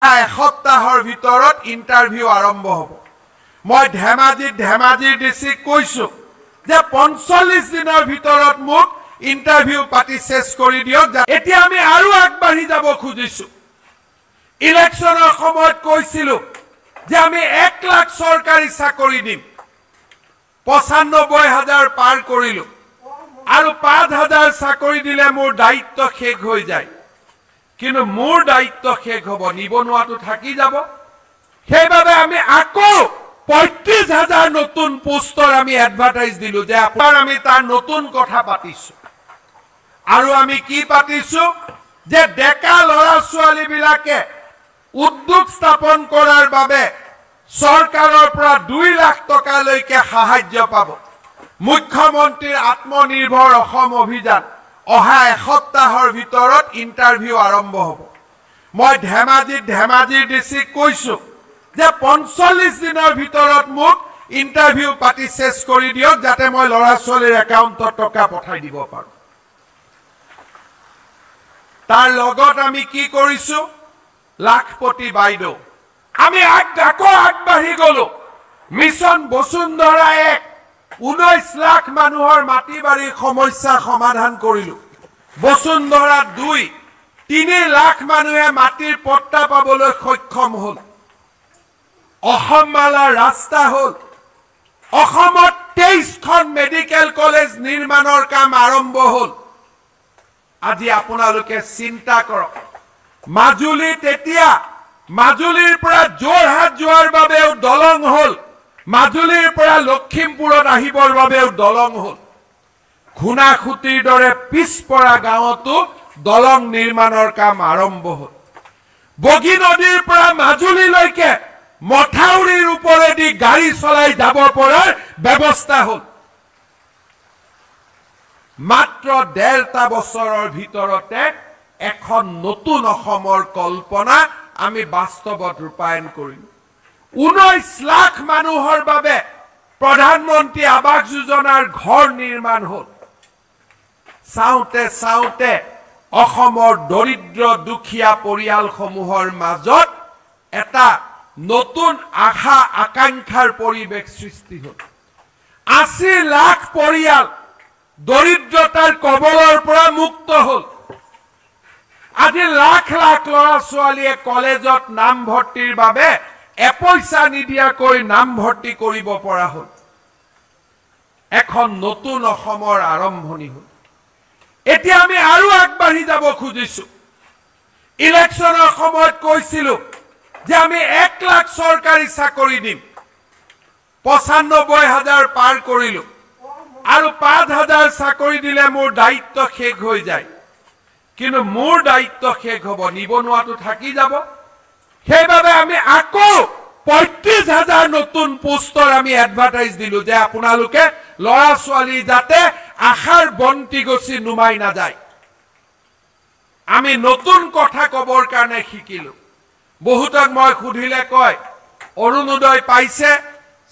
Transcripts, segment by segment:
এসপ্তাহৰ ভিতৰত ইন্টাৰভিউ আৰম্ভ হ'ব। মই ধেমাজিৰ ডিসি কৈছো যে 45 দিনৰ ভিতৰত মোক ইন্টাৰভিউ পাতি শেষ কৰি দিয়ক। এতিয়া আমি আৰু আগবাঢ়ি যাব খুজিছো। ইলেকশনৰ সময়ত কৈছিলো যে আমি 1 লাখ চৰকাৰী চাকৰি দিম। 95,000 পাৰ কৰিলো আৰু 5,000 চাকৰি দিলে মোৰ দায়িত্ব শেষ হৈ যায়। কিন্তু মোৰ দায়িত্ব শেষ হ'ব, নিবনুৱাটো থাকি যাব। সেইবাবে আমি আকৌ 35,000 নতুন পোষ্টৰ আমি এডভাৰটাইজ দিলো যে আপোনাৰ আমি তাৰ নতুন কথা পাতিছো। আৰু আমি কি পাতিছো যে ডেকা ল'ৰা ছোৱালী বিলাকে উদ্যোগ স্থাপন কৰাৰ বাবে চৰকাৰৰ পৰা 2 লাখ টকালৈকে সাহায্য পাব। মুখ্যমন্ত্ৰীৰ আত্মনিৰ্ভৰ অসম অভিযান অহা এসপ্তাহৰ ভিতৰত ইন্টাৰভিউ আৰম্ভ হ'ব। মই ধেমাজিৰ ডিসি কৈছো যে 45 দিনৰ ভিতৰত মোক ইন্টাৰভিউ পাতি শেষ কৰি দিয়ক, যাতে মই ল'ৰা ছোৱালীৰ একাউণ্টত টকা পঠাই দিব পাৰো। তাৰ লগত আমি কি কৰিছো, লাখপতি বাইদেউ আমি আকৌ আগবাঢ়ি গলো। মিছন বসুন্ধৰা 1 19 লাখ মানুহৰ মাটি বাৰীৰ সমস্যা সমাধান কৰিলো। বসুন্ধৰা 2 3 লাখ মানুহে মাটিৰ পট্টা পাবলৈ সক্ষম হল। অসম মালাৰ ৰাস্তা হল। অসমত 23খন মেডিকেল কলেজ নিৰ্মাণৰ কাম আৰম্ভ হল। আজি আপোনালোকে চিন্তা কৰক, মাজুলীত এতিয়া মাজুলীৰ পৰা যোৰহাট যোৱাৰ বাবেও দলং হল। মাজুলীৰ পৰা লখিমপুৰত আহিবৰ বাবেও দলং হল। খুনাখুটিৰ দৰে পিছপৰা গাঁৱতো দলং নিৰ্মাণৰ কাম আৰম্ভ হল। বগী নদীৰ পৰা মাজুলীলৈকে মথাউৰিৰ ওপৰেদি গাড়ী চলাই যাব পৰাৰ ব্যৱস্থা হল। মাত্ৰ 1.5 বছৰৰ ভিতৰতে এখন নতুন অসমৰ কল্পনা আমি বাস্তৱত ৰূপায়ণ কৰিম। 19 লাখ মানুহৰ বাবে প্ৰধানমন্ত্ৰী আৱাস যোজনাৰ ঘৰ নিৰ্মাণ হল। চাওঁতে চাওঁতে অসমৰ দৰিদ্ৰ দুখীয়া পৰিয়ালসমূহৰ মাজত এটা নতুন আশা আকাংক্ষাৰ পৰিৱেশ সৃষ্টি হল। 80 লাখ পৰিয়াল দৰিদ্ৰতাৰ কবলৰ পৰা মুক্ত হল। আজি লাখ লাখ ল'ৰা ছোৱালীয়ে কলেজত নামভৰ্তিৰ বাবে এপইচা নিদিয়াকৈ নামভৰ্তি কৰিব পৰা হল। এখন নতুন অসমৰ আৰম্ভণি হল। এতিয়া আমি আৰু আগবাঢ়ি যাব খুজিছো। ইলেকশনৰ সময়ত কৈছিলো যে আমি 1 লাখ চৰকাৰী চাকৰি দিম। 95,000 পাৰ কৰিলো আৰু 5,000 চাকৰি দিলে মোৰ দায়িত্ব শেষ হৈ যায়। কিন্তু মোৰ দায়িত্ব শেষ হ'ব, নিবনুৱাটো থাকি যাব। সেইবাবে আমি আকৌ 35,000 নতুন পোষ্টৰ আমি এডভাৰটাইজ দিলো যে আপোনালোকে ল'ৰা ছোৱালী যাতে আশাৰ বন্তি গছি নুমাই নাযায়। আমি নতুন কথা কবৰ কাৰণে শিকিলো। বহুতক মই সুধিলে কয় অৰুণোদয় পাইছে,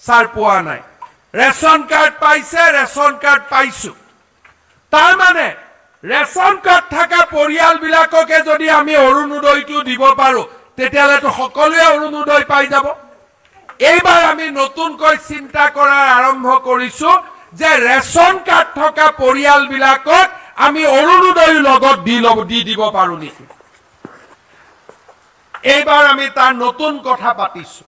ছাৰ পোৱা নাই। ৰেশন কাৰ্ড পাইছে, ৰেশন কাৰ্ড পাইছো। তাৰ মানে ৰেশন কাৰ্ড থকা পৰিয়ালবিলাককে যদি আমি অৰুণোদয়টো দিব পাৰো, তেতিয়াহ'লেতো সকলোৱে অৰুণোদয় পাই যাব। এইবাৰ আমি নতুনকৈ চিন্তা কৰাৰ আৰম্ভ কৰিছো যে ৰেশন কাৰ্ড থকা পৰিয়ালবিলাকক আমি অৰুণোদয়ৰ লগত দি দিব পাৰো নেকি। এইবাৰ আমি তাৰ নতুন কথা পাতিছো।